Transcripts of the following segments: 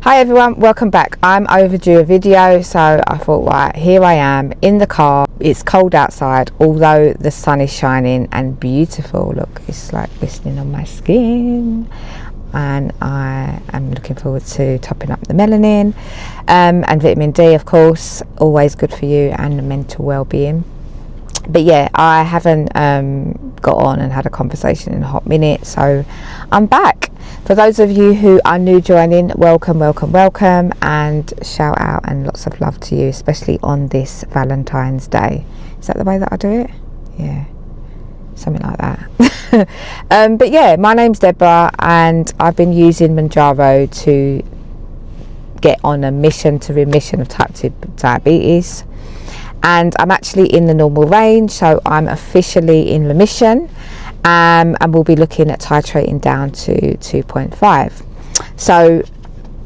Hi everyone, welcome back. I'm overdue a video, so I thought, right, here I am in the car. It's cold outside, although the sun is shining and beautiful. Look, it's like glistening on my skin, and I am looking forward to topping up the melanin and vitamin D, of course, always good for you and the mental well-being. But yeah, I haven't got on and had a conversation in a hot minute, so I'm back. For those of you who are new joining, welcome, and shout out and lots of love to you, especially on this Valentine's Day. Is that the way that I do it? Yeah, something like that. But yeah, my name's Deborah, and I've been using Mounjaro to get on a mission to remission of type 2 diabetes. And I'm actually in the normal range, so I'm officially in remission, and we'll be looking at titrating down to 2.5. So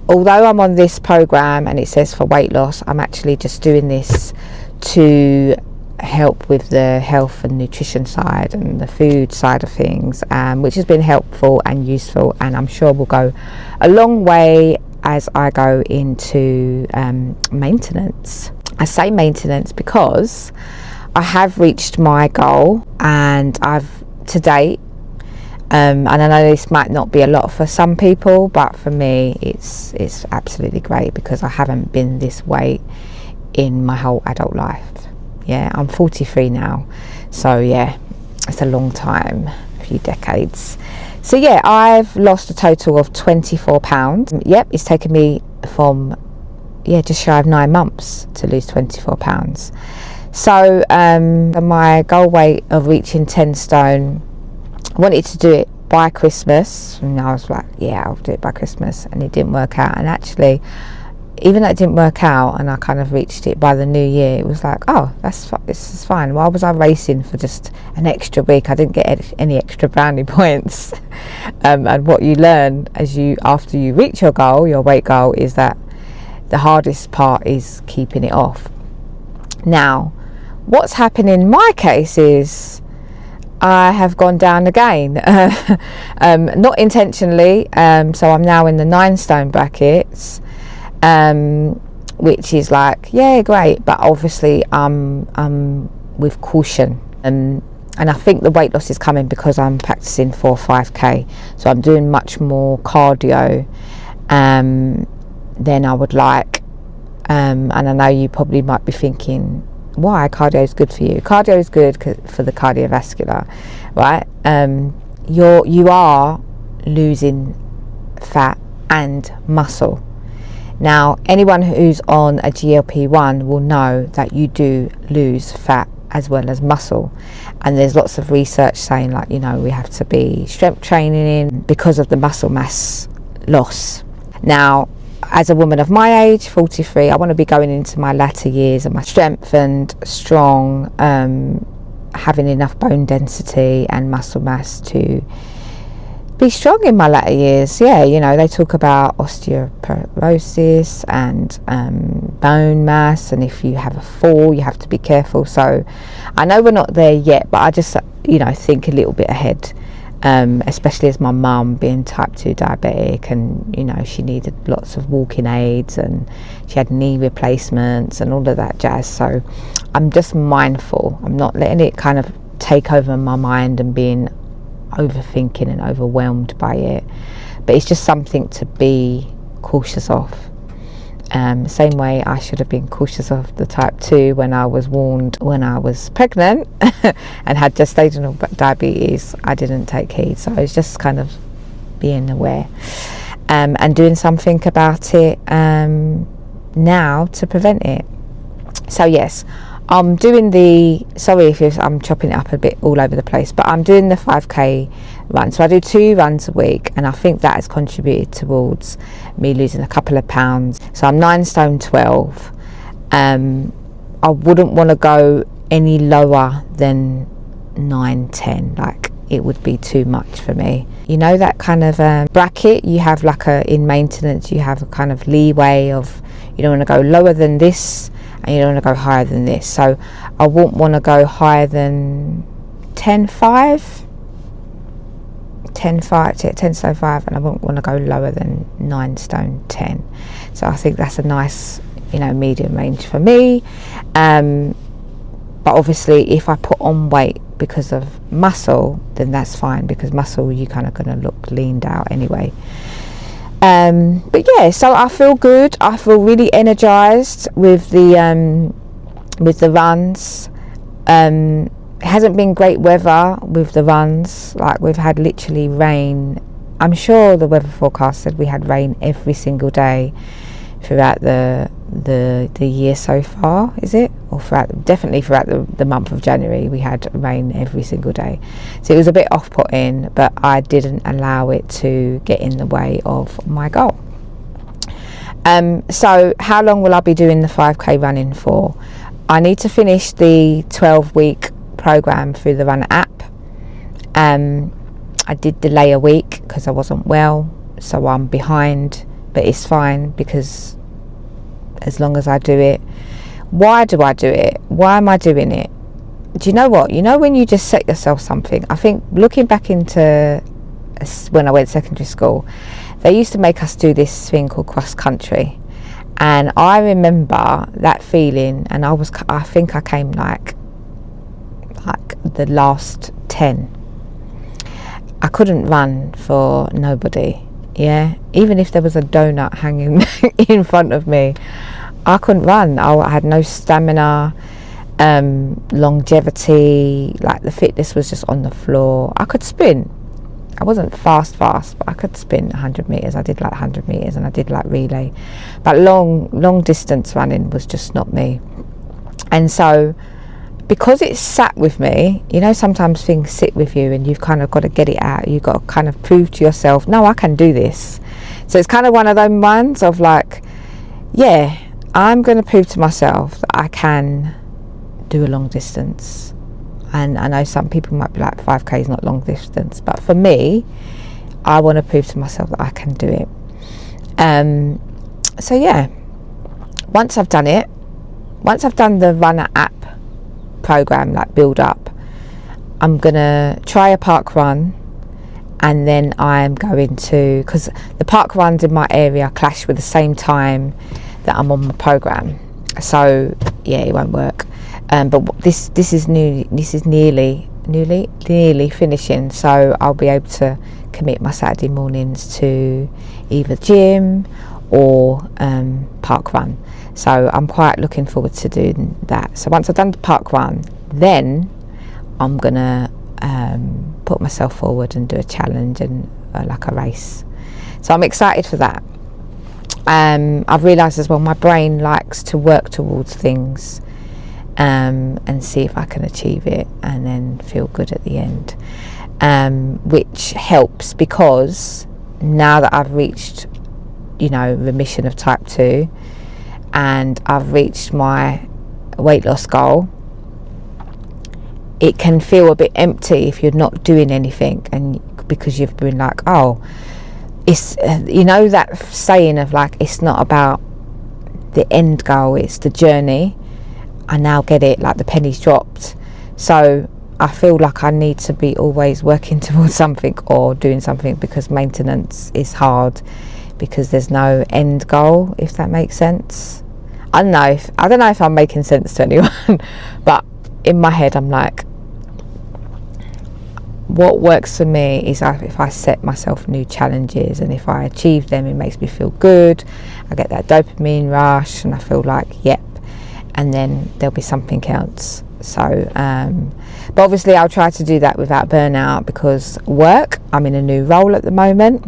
although I'm on this program and it says for weight loss, I'm actually just doing this to help with the health and nutrition side and the food side of things, which has been helpful and useful, and I'm sure will go a long way as I go into maintenance. I say maintenance because I have reached my goal, and I've to date, and I know this might not be a lot for some people, but for me it's absolutely great because I haven't been this weight in my whole adult life. Yeah, I'm 43 now, so yeah, it's a long time, a few decades. So yeah, I've lost a total of 24 pounds. Yep, it's taken me from just shy of 9 months to lose 24 pounds. So my goal weight of reaching 10 stone, I wanted to do it by Christmas, and I was like, yeah, I'll do it by Christmas, and it didn't work out. And actually, even though it didn't work out and I kind of reached it by the new year, it was like, oh, this is fine. Why was I racing for just an extra week? I didn't get any extra brownie points. And what you learn after you reach your goal, your weight goal, is that the hardest part is keeping it off. Now, what's happened in my case is I have gone down again, not intentionally. So I'm now in the 9 stone brackets, which is like, yeah, great, but obviously I'm with caution. And I think the weight loss is coming because I'm practicing for 5k, so I'm doing much more cardio than I would like, and I know you probably might be thinking, why? Cardio is good for you. Cardio is good for the cardiovascular, right? You are losing fat and muscle. Now, anyone who's on a GLP-1 will know that you do lose fat as well as muscle, and there's lots of research saying, like, we have to be strength training in because of the muscle mass loss. Now, as a woman of my age, 43, I want to be going into my latter years of my strength and strong, having enough bone density and muscle mass to be strong in my latter years. Yeah, they talk about osteoporosis and bone mass, and if you have a fall, you have to be careful. So I know we're not there yet, but I just think a little bit ahead. Especially as my mum being type 2 diabetic, and she needed lots of walking aids, and she had knee replacements and all of that jazz. So I'm just mindful. I'm not letting it kind of take over my mind and being overthinking and overwhelmed by it, but it's just something to be cautious of. Same way I should have been cautious of the type 2 when I was warned when I was pregnant and had gestational diabetes. I didn't take heed, so it's just kind of being aware and doing something about it now to prevent it. So yes, I'm doing I'm chopping it up a bit all over the place, but I'm doing the 5k run. So I do 2 runs a week, and I think that has contributed towards me losing a couple of pounds. So I'm 9 stone 12. I wouldn't want to go any lower than 9-10. Like, it would be too much for me. That kind of bracket you have, like in maintenance, you have a kind of leeway of, you don't want to go lower than this and you don't want to go higher than this. So I wouldn't want to go higher than 10.5. 10 stone 5, and I wouldn't want to go lower than 9 stone 10. So I think that's a nice, you know, medium range for me. But obviously if I put on weight because of muscle, then that's fine, because muscle, you're kind of going to look leaned out anyway. But yeah, so I feel good. I feel really energized with the runs. It hasn't been great weather with the runs. Like, we've had literally rain. I'm sure the weather forecast said we had rain every single day throughout the year so far, is it? Or definitely throughout the month of January, we had rain every single day. So it was a bit off-putting, but I didn't allow it to get in the way of my goal. So how long will I be doing the 5k running for? I need to finish the 12-week program through the Runner app. I did delay a week because I wasn't well, so I'm behind, but it's fine, because as long as I do it. Why do I do it? Why am I doing it? Do you know what? You know, when you just set yourself something, I think looking back into when I went to secondary school, they used to make us do this thing called cross country, and I remember that feeling, and I think I came like the last 10. I couldn't run for nobody. Yeah, even if there was a donut hanging in front of me, I couldn't run. I had no stamina, longevity, like the fitness was just on the floor. I could sprint. I wasn't fast, but I could sprint 100 meters. I did like 100 meters, and I did like relay, but long distance running was just not me. And so, because it sat with me, you know, sometimes things sit with you and you've kind of got to get it out. You've got to kind of prove to yourself, no, I can do this. So it's kind of one of those ones of like, yeah, I'm going to prove to myself that I can do a long distance. And I know some people might be like, 5k is not long distance, but for me, I want to prove to myself that I can do it. So yeah, once I've done the Runner app program, like build up, I'm gonna try a park run, and then I'm going to, because the park runs in my area clash with the same time that I'm on my program, so yeah, it won't work. But this is nearly finishing, so I'll be able to commit my Saturday mornings to either gym or park run. So I'm quite looking forward to doing that. So once I've done the park run, then I'm gonna put myself forward and do a challenge and like a race. So I'm excited for that. I've realised as well, my brain likes to work towards things and see if I can achieve it, and then feel good at the end, which helps, because now that I've reached, you know, remission of type 2, and I've reached my weight loss goal, it can feel a bit empty if you're not doing anything, and because you've been like, oh, it's you know, that saying of like, it's not about the end goal, it's the journey. I now get it, like the penny's dropped. So I feel like I need to be always working towards something or doing something, because maintenance is hard, because there's no end goal, if that makes sense. I don't know if I'm making sense to anyone, but in my head I'm like, what works for me is if I set myself new challenges, and if I achieve them, it makes me feel good. I get that dopamine rush, and I feel like, yep, and then there'll be something else. So but obviously I'll try to do that without burnout, because I'm in a new role at the moment.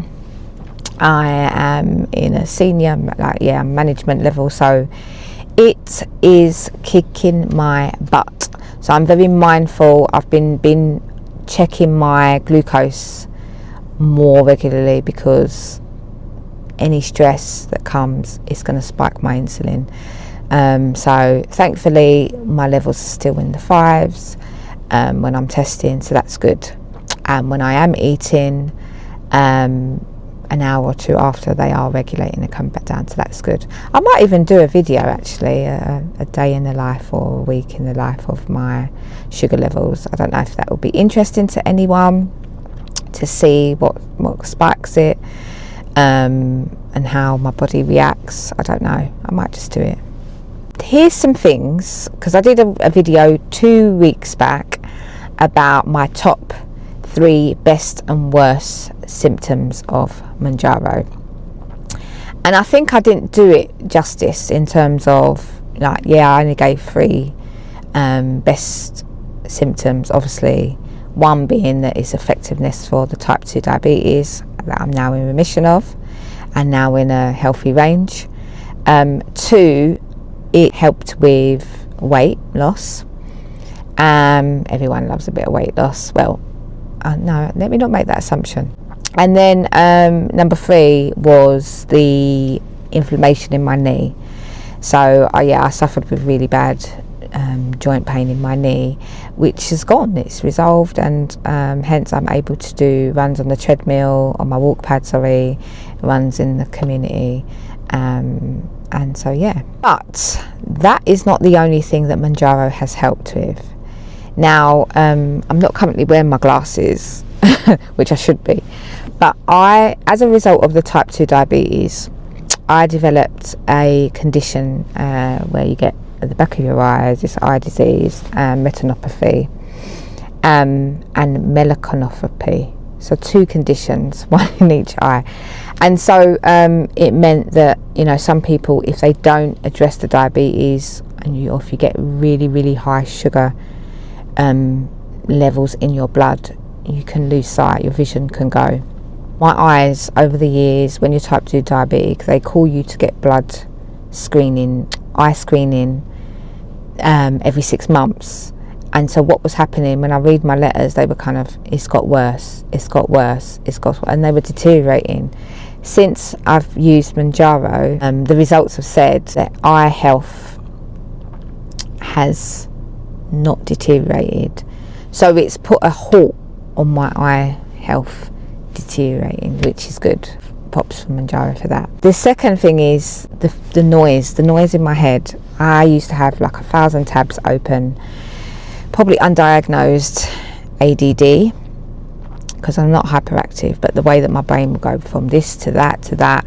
I am in a senior, management level, so it is kicking my butt. So I'm very mindful. I've been checking my glucose more regularly, because any stress that comes is going to spike my insulin. So thankfully my levels are still in the 5s when I'm testing, so that's good. And when I am eating, an hour or two after, they are regulating and come back down, so that's good. I might even do a video, actually, a day in the life or a week in the life of my sugar levels. I don't know if that will be interesting to anyone to see what spikes it, and how my body reacts. I don't know, I might just do it. Here's some things, because I did a video 2 weeks back about my top 3 best and worst symptoms of Mounjaro, and I think I didn't do it justice in terms of, like, yeah, I only gave 3 best symptoms. Obviously, one being that its effectiveness for the type 2 diabetes that I'm now in remission of and now in a healthy range. 2, it helped with weight loss. Everyone loves a bit of weight loss. Well, no, let me not make that assumption. And then number 3 was the inflammation in my knee. So I suffered with really bad joint pain in my knee, which has gone. It's resolved, and hence I'm able to do runs on the treadmill, on my walk pad, runs in the community, and so yeah. But that is not the only thing that Mounjaro has helped with. Now, I'm not currently wearing my glasses, which I should be, but as a result of the type 2 diabetes, I developed a condition where you get at the back of your eyes, this eye disease, retinopathy, and melacanopathy. So 2 conditions, one in each eye. And so it meant that, you know, some people, if they don't address the diabetes, or if you get really, really high sugar levels in your blood, you can lose sight, your vision can go. My eyes, over the years, when you're type 2 diabetic, they call you to get blood screening, eye screening, every 6 months. And so what was happening, when I read my letters, they were kind of, it's got worse, and they were deteriorating. Since I've used Mounjaro, the results have said that eye health has not deteriorated. So it's put a halt on my eye health deteriorating, which is good. Pops for Mounjaro for that. The second thing is the noise in my head. I used to have like 1,000 tabs open, probably undiagnosed ADD, because I'm not hyperactive, but the way that my brain will go from this to that,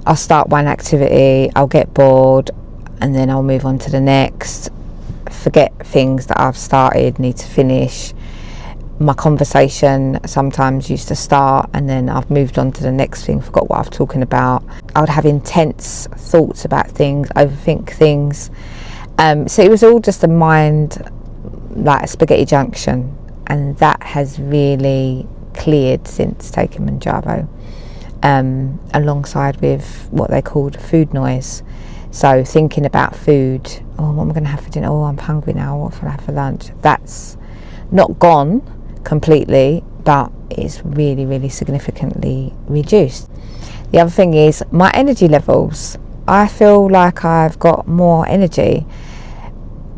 I'll start one activity, I'll get bored, and then I'll move on to the next, forget things that I've started, need to finish. My conversation sometimes used to start and then I've moved on to the next thing, forgot what I was talking about. I would have intense thoughts about things, overthink things. So it was all just a mind, like a spaghetti junction, and that has really cleared since taking Mounjaro, alongside with what they called food noise. So thinking about food, oh, what am I going to have for dinner? Oh, I'm hungry now, what will I have for lunch? That's not gone completely, but it's really, really significantly reduced. The other thing is my energy levels. I feel like I've got more energy.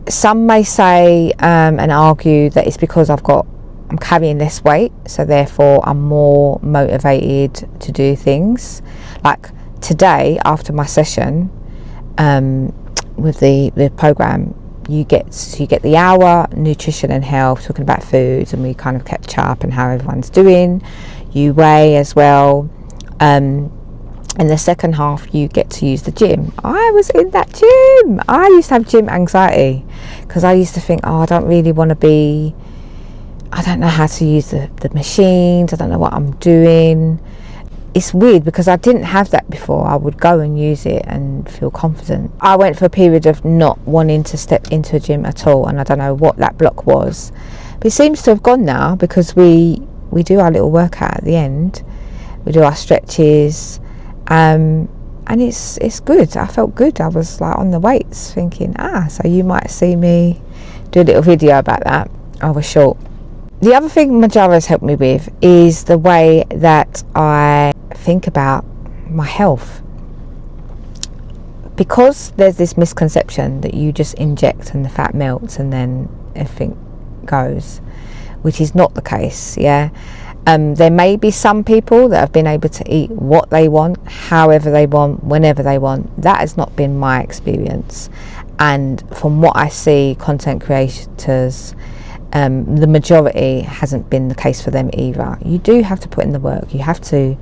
Some may say and argue that it's because I'm carrying less weight, so therefore I'm more motivated to do things. Like today, after my session with the program, you get the hour nutrition and health, talking about foods, and we kind of catch up and how everyone's doing. You weigh as well, and the second half you get to use the gym. I was in that gym. I used to have gym anxiety because I used to think, oh, I don't really want to be, I don't know how to use the machines, I don't know what I'm doing. It's weird because I didn't have that before. I would go and use it and feel confident. I went for a period of not wanting to step into a gym at all, and I don't know what that block was. But it seems to have gone now, because we do our little workout at the end. We do our stretches, and it's good. I felt good. I was like on the weights thinking, so you might see me do a little video about that. I was short. The other thing Mounjaro has helped me with is the way that I think about my health, because there's this misconception that you just inject and the fat melts and then everything goes, which is not the case. There may be some people that have been able to eat what they want, however they want, whenever they want. That has not been my experience, and from what I see content creators the majority hasn't been the case for them either. You do have to put in the work. You have to,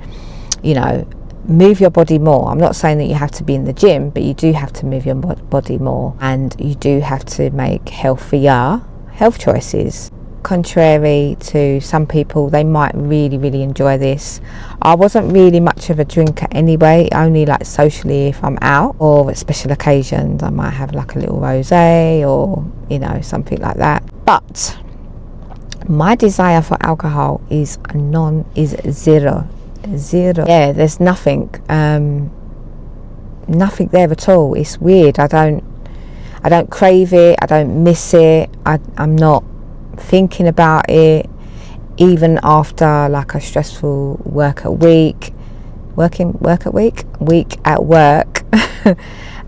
you know, move your body more. I'm not saying that you have to be in the gym, but you do have to move your body more, and you do have to make healthier health choices. Contrary to some people, they might really enjoy this. I wasn't really much of a drinker anyway, only like socially if I'm out or at special occasions I might have like a little rosé or, you know, something like that. But my desire for alcohol is zero. Yeah, there's nothing there at all. It's weird. I don't crave it, I don't miss it, I'm not thinking about it even after like a stressful week at work.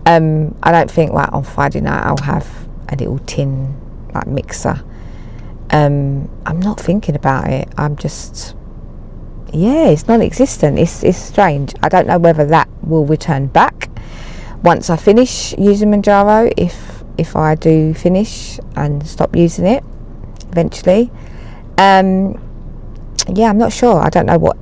I don't think like on Friday night I'll have a little tin like mixer. I'm not thinking about it. I'm just, yeah, it's non-existent. It's strange. I don't know whether that will return back once I finish using Mounjaro, if I do finish and stop using it eventually. Yeah, I'm not sure. I don't know what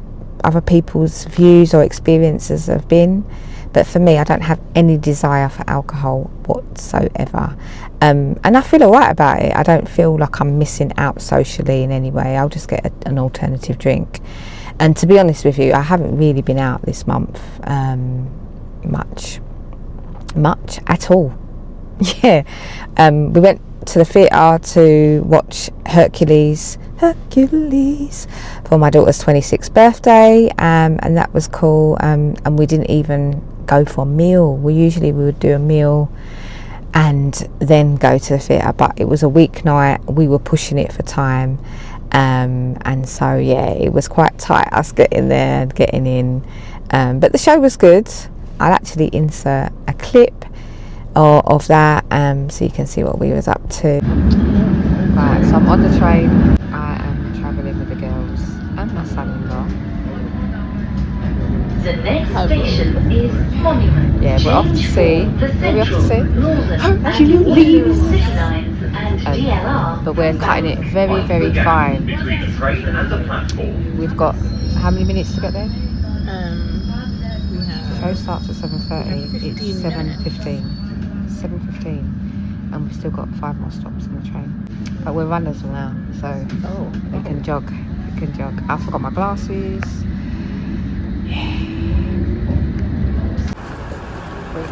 other people's views or experiences have been, but for me, I don't have any desire for alcohol whatsoever, and I feel alright about it. I don't feel like I'm missing out socially in any way. I'll just get an alternative drink. And to be honest with you, I haven't really been out this month much at all. Yeah, we went to the theatre to watch Hercules for my daughter's 26th birthday, and that was cool. And we didn't even go for a meal. We would do a meal and then go to the theatre, but it was a weeknight. We were pushing it for time, and so yeah, it was quite tight us getting there and getting in, but the show was good. I'll actually insert a clip of that so you can see what we was up to. Right, so I'm on the train. I am travelling with the girls and my son-in-law. The next station is Monument. Yeah, we're off to see. Where are we off to see? Hercules. But we're cutting it very fine. We've got how many minutes to get there? The show starts at 7:30. It's 7:15, and we've still got 5 more stops on the train. But we're runners now, so we can jog. I forgot my glasses.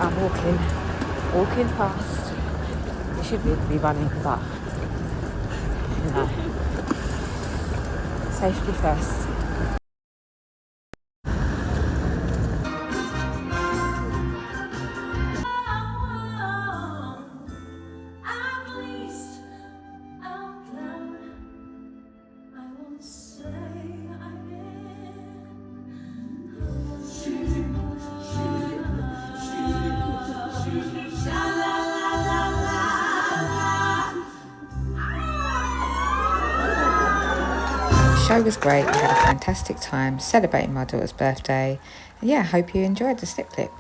I'm walking fast. You should be running, but you know, safety first. The show was great. We had a fantastic time celebrating my daughter's birthday. And yeah, I hope you enjoyed the snip clip.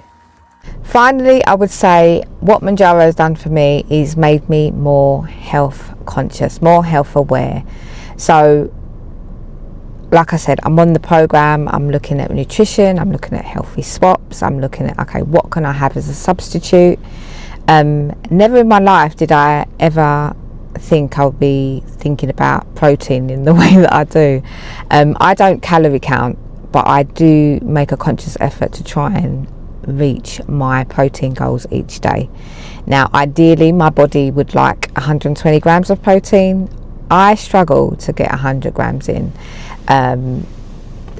Finally, I would say what Mounjaro has done for me is made me more health conscious, more health aware. So like I said, I'm on the program, I'm looking at nutrition, I'm looking at healthy swaps, I'm looking at, okay, what can I have as a substitute? Never in my life did I ever think I'll be thinking about protein in the way that I do. I don't calorie count, but I do make a conscious effort to try and reach my protein goals each day. Now ideally my body would like 120 grams of protein. I struggle to get 100 grams in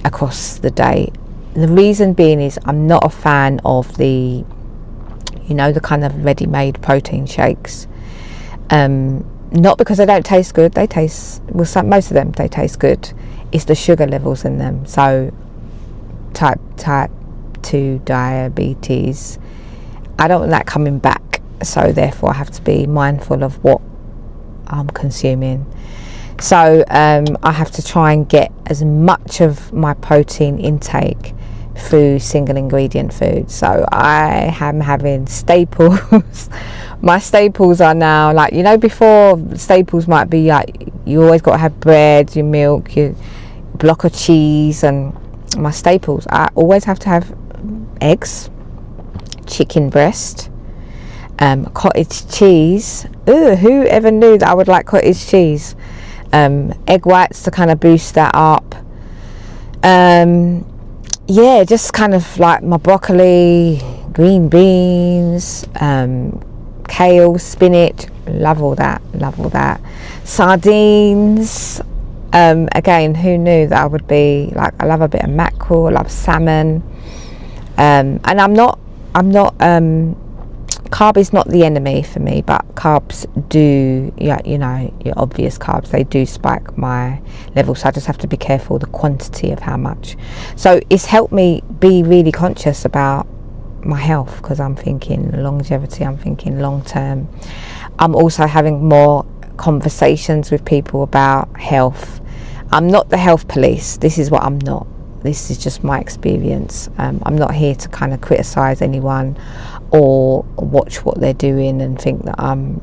across the day. The reason being is I'm not a fan of the, you know, the kind of ready-made protein shakes. Not because they don't taste good. They taste, well, most of them, they taste good. It's the sugar levels in them. So type 2 diabetes, I don't want that coming back. So therefore I have to be mindful of what I'm consuming. So I have to try and get as much of my protein intake through single ingredient food. So I am having staples My staples are now, like, you know, before staples might be like you always got to have bread, your milk, your block of cheese, and my staples, I always have to have eggs, chicken breast, cottage cheese. Ooh, who ever knew that I would like cottage cheese? Egg whites to kind of boost that up. Yeah, just kind of like my broccoli, green beans, kale, spinach, love all that. Sardines, again, who knew that I would be like, I love a bit of mackerel, I love salmon, and I'm not carb is not the enemy for me, but carbs do, yeah, you know, your obvious carbs, they do spike my levels, so I just have to be careful the quantity of how much. So it's helped me be really conscious about my health, because I'm thinking longevity, I'm thinking long term. I'm also having more conversations with people about health. I'm not the health police, this is what I'm not. This is just my experience. I'm not here to kind of criticize anyone or watch what they're doing and think that I'm,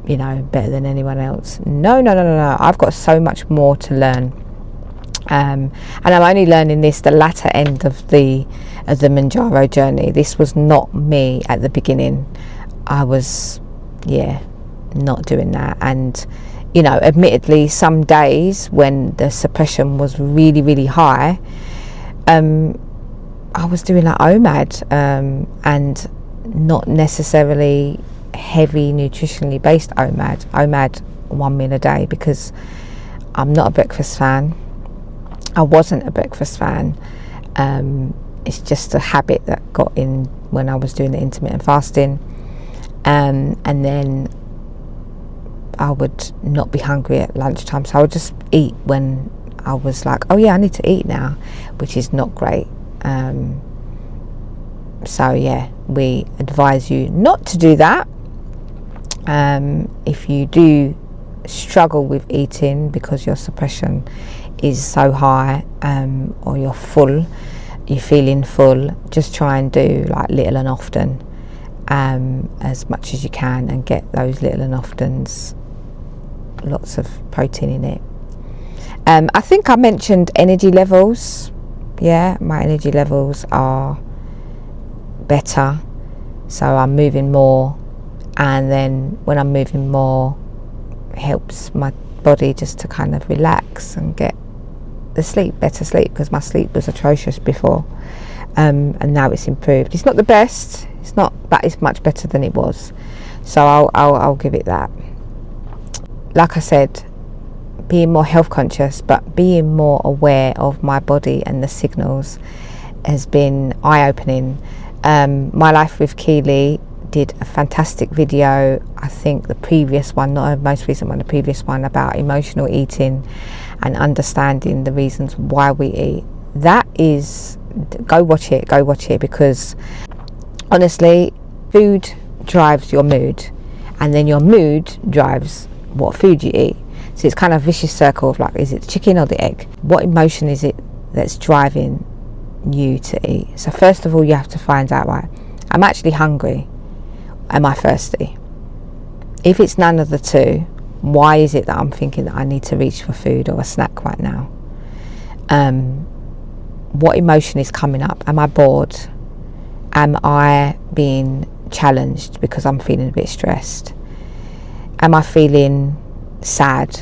you know, better than anyone else. No. I've got so much more to learn, and I'm only learning this the latter end of the Mounjaro journey. This was not me at the beginning. I was, yeah, not doing that. And you know, admittedly, some days when the suppression was really, really high, I was doing like OMAD, and not necessarily heavy nutritionally based OMAD 1 meal a day, because I'm not a breakfast fan. I wasn't a breakfast fan. It's just a habit that got in when I was doing the intermittent fasting, and then I would not be hungry at lunchtime, so I would just eat when I was like, oh yeah, I need to eat now, which is not great. So yeah, we advise you not to do that. If you do struggle with eating because your suppression is so high, or you're feeling full, just try and do like little and often, as much as you can, and get those little and oftens, lots of protein in it. I think I mentioned energy levels. Yeah, my energy levels are better, so I'm moving more, and then when I'm moving more, it helps my body just to kind of relax and get the better sleep, because my sleep was atrocious before, and now it's improved. It's not the best, it's not, but it's much better than it was, so I'll give it that. Like I said, being more health conscious, but being more aware of my body and the signals has been eye-opening. My Life with Keely did a fantastic video, I think the previous one, not the most recent one, the previous one, about emotional eating and understanding the reasons why we eat. That is, go watch it, because honestly, food drives your mood, and then your mood drives what food you eat. So it's kind of a vicious circle of like, is it the chicken or the egg? What emotion is it that's driving you to eat? So first of all, you have to find out, right, I'm actually hungry. Am I thirsty? If it's none of the two, why is it that I'm thinking that I need to reach for food or a snack right now? What emotion is coming up? Am I bored? Am I being challenged because I'm feeling a bit stressed? Am I feeling sad?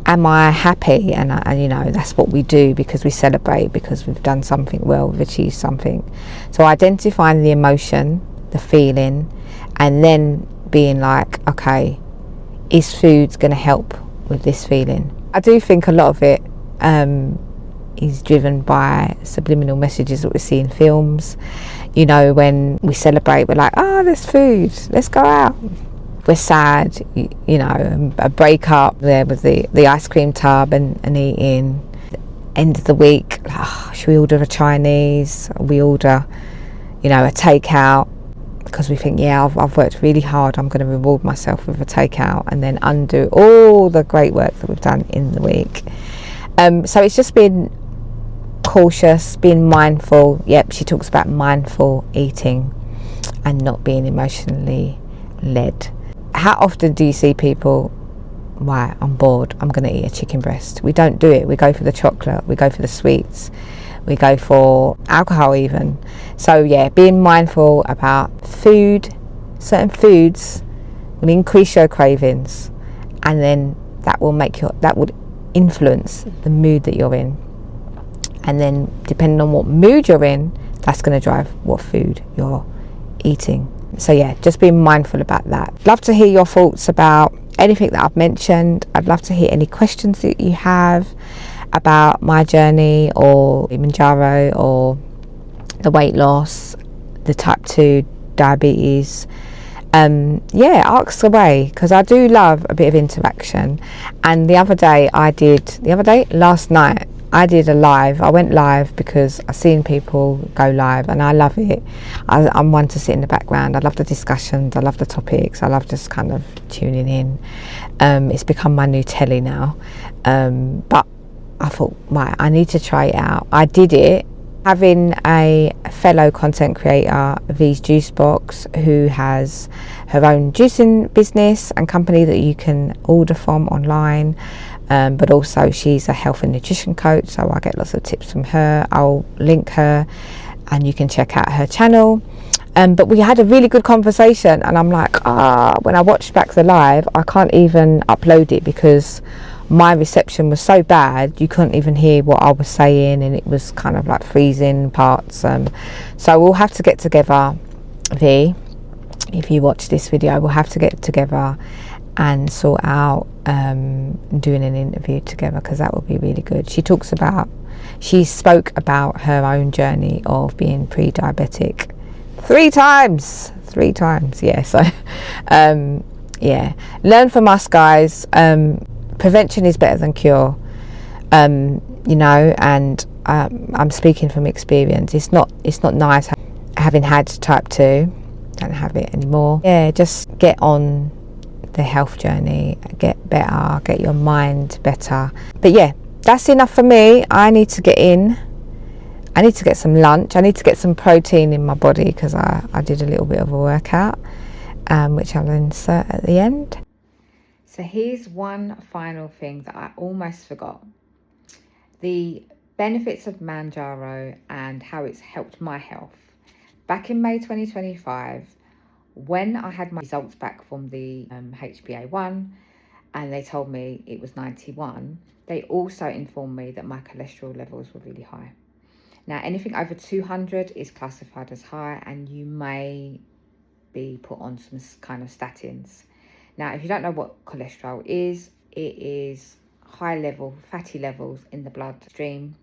Am I happy? And you know, that's what we do, because we celebrate, because we've done something well, we've achieved something. So identifying the emotion, the feeling, and then being like, okay, is food going to help with this feeling? I do think a lot of it is driven by subliminal messages that we see in films. You know, when we celebrate, we're like, oh, there's food, let's go out. We're sad, you know, a breakup there with the ice cream tub and eating. End of the week, should we order a Chinese? We order, you know, a takeout, because we think, yeah, I've worked really hard, I'm going to reward myself with a takeout, and then undo all the great work that we've done in the week. So it's just being cautious, being mindful. Yep, she talks about mindful eating and not being emotionally led. How often do you see people, right, I'm bored, I'm going to eat a chicken breast? We don't do it. We go for the chocolate, we go for the sweets, we go for alcohol even. So yeah, being mindful about food, certain foods will increase your cravings, and then that would influence the mood that you're in. And then depending on what mood you're in, that's going to drive what food you're eating. So yeah, just being mindful about that. Love to hear your thoughts about anything that I've mentioned. I'd love to hear any questions that you have about my journey, or Mounjaro, or the weight loss, the type 2 diabetes. Yeah, ask away, because I do love a bit of interaction. And last night I did a live. I went live because I've seen people go live and I love it. I'm one to sit in the background. I love the discussions, I love the topics, I love just kind of tuning in. It's become my new telly now, but I thought, right, I need to try it out. I did it having a fellow content creator, V's Juice Box, who has her own juicing business and company that you can order from online. But also she's a health and nutrition coach, so I get lots of tips from her. I'll link her and you can check out her channel. But we had a really good conversation, and I'm like, when I watched back the live, I can't even upload it because my reception was so bad you couldn't even hear what I was saying, and it was kind of like freezing parts. So we'll have to get together, V, if you watch this video, we'll have to get together and sort out doing an interview together, because that would be really good. She spoke about her own journey of being pre-diabetic three times, yeah. So yeah, learn from us, guys. Prevention is better than cure, you know, and I'm speaking from experience. It's not nice having had type 2, don't have it anymore. Yeah, just get on the health journey, get better, get your mind better. But yeah, that's enough for me. I need to get in, I need to get some lunch, I need to get some protein in my body, because I did a little bit of a workout, which I'll insert at the end. So here's one final thing that I almost forgot: the benefits of Mounjaro and how it's helped my health. Back in May 2025, when I had my results back from the HbA1 and they told me it was 91, they also informed me that my cholesterol levels were really high. Now, anything over 200 is classified as high, and you may be put on some kind of statins. Now, if you don't know what cholesterol is, it is high level fatty levels in the bloodstream,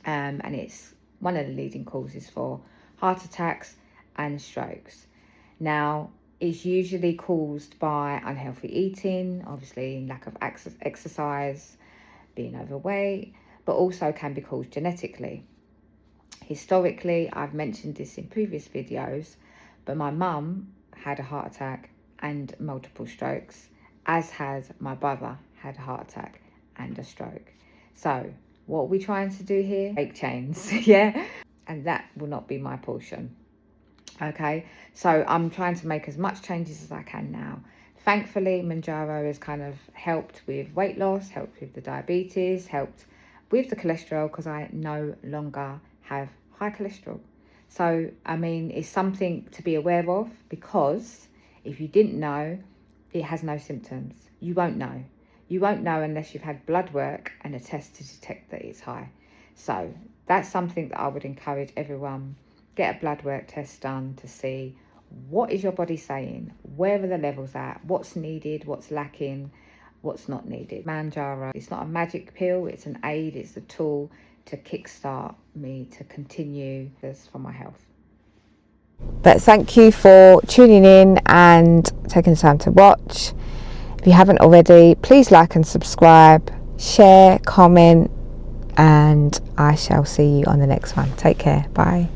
and it's one of the leading causes for heart attacks and strokes. Now, it's usually caused by unhealthy eating, obviously lack of exercise, being overweight, but also can be caused genetically. Historically, I've mentioned this in previous videos, but my mum had a heart attack and multiple strokes, as has my brother had a heart attack and a stroke. So what are we trying to do here? Break chains, yeah? And that will not be my portion. Okay, so I'm trying to make as much changes as I can now. Thankfully, Mounjaro has kind of helped with weight loss, helped with the diabetes, helped with the cholesterol, because I no longer have high cholesterol. So, I mean, it's something to be aware of, because if you didn't know, it has no symptoms. You won't know. You won't know unless you've had blood work and a test to detect that it's high. So that's something that I would encourage everyone. Get a blood work test done to see what is your body saying, where are the levels at, what's needed, what's lacking, what's not needed. Mounjaro, it's not a magic pill, it's an aid, it's a tool to kickstart me to continue this for my health. But thank you for tuning in and taking the time to watch. If you haven't already, please like and subscribe, share, comment, and I shall see you on the next one. Take care. Bye.